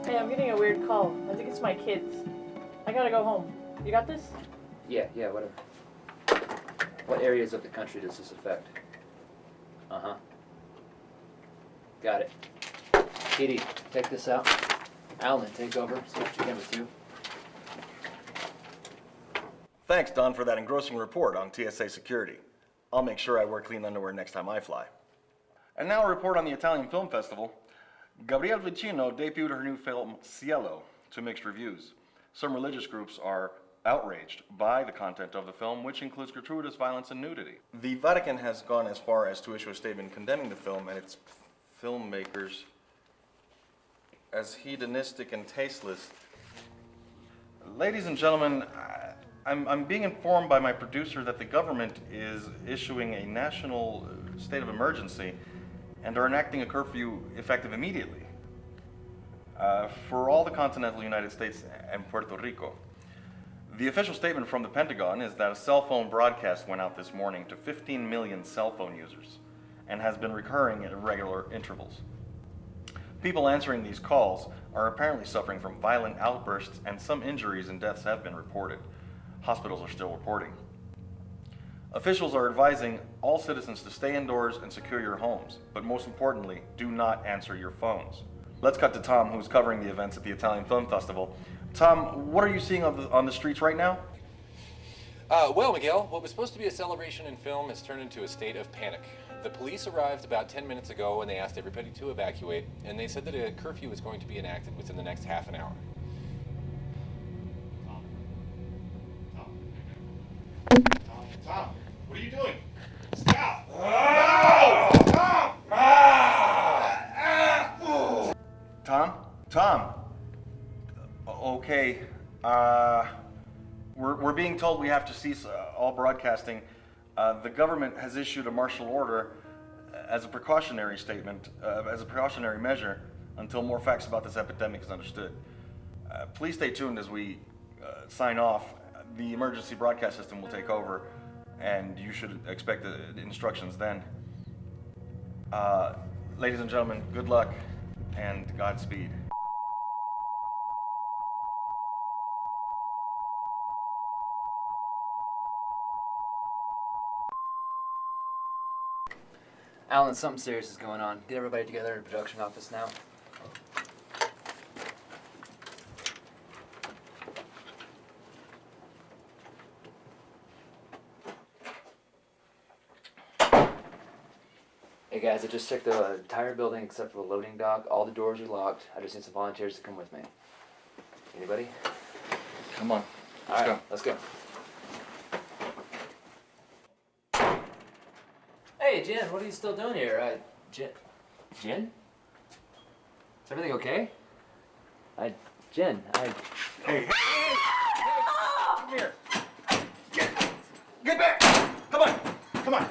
Hey, I'm getting a weird call. I think it's my kids. I gotta go home. You got this? Yeah, whatever. What areas of the country does this affect? Uh-huh. Got it. Katie, take this out. Alan, take over. See what you can with you. Thanks, Don, for that engrossing report on TSA security. I'll make sure I wear clean underwear next time I fly. And now a report on the Italian Film Festival. Gabrielle Vicino debuted her new film, Cielo, to mixed reviews. Some religious groups are outraged by the content of the film, which includes gratuitous violence and nudity. The Vatican has gone as far as to issue a statement condemning the film and its filmmakers as hedonistic and tasteless. Ladies and gentlemen, I'm being informed by my producer that the government is issuing a national state of emergency and are enacting a curfew effective immediately for all the continental United States and Puerto Rico. The official statement from the Pentagon is that a cell phone broadcast went out this morning to 15 million cell phone users and has been recurring at irregular intervals. People answering these calls are apparently suffering from violent outbursts, and some injuries and deaths have been reported. Hospitals are still reporting. Officials are advising all citizens to stay indoors and secure your homes, but most importantly, do not answer your phones. Let's cut to Tom, who's covering the events at the Italian Film Festival. Tom, what are you seeing on the streets right now? Well, Miguel, what was supposed to be a celebration in film has turned into a state of panic. The police arrived about 10 minutes ago and they asked everybody to evacuate, and they said that a curfew is going to be enacted within the next half an hour. Tom, what are you doing? Stop! No! Tom! Tom? Okay, we're being told we have to cease all broadcasting. The government has issued a martial order as a precautionary statement, as a precautionary measure, until more facts about this epidemic is understood. Please stay tuned as we sign off. The emergency broadcast system will take over, and you should expect the instructions then. Ladies and gentlemen, good luck and Godspeed. Alan, something serious is going on. Get everybody together in the production office now. Hey guys, I just checked the entire building except for the loading dock. All the doors are locked. I just need some volunteers to come with me. Anybody? Come on, All right, let's go. Hey, Jen, what are you still doing here? Jen? Is everything okay? Jen, Hey, come here. Get back. Come on.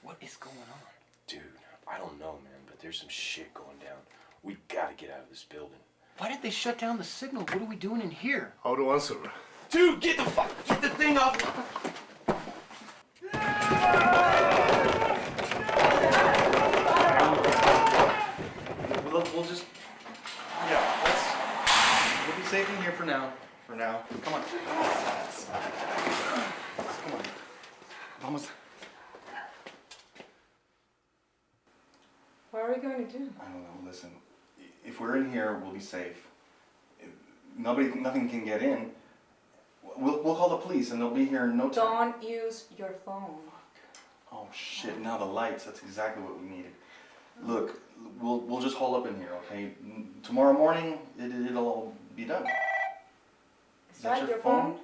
what is going on? Dude, I don't know, man, but there's some shit going down. We gotta get out of this building. Why did they shut down the signal? What are we doing in here? How to answer? Dude, get the thing off! We'll just, we'll be safe in here for now. Come on. Come on. Vamos. What are we going to do? I don't know, listen. If we're in here, we'll be safe. Nothing can get in. We'll call the police and they'll be here in no time. Don't use your phone. Oh shit, now the lights, that's exactly what we needed. Look, we'll just hole up in here, okay? Tomorrow morning, it'll all be done. Is that your phone?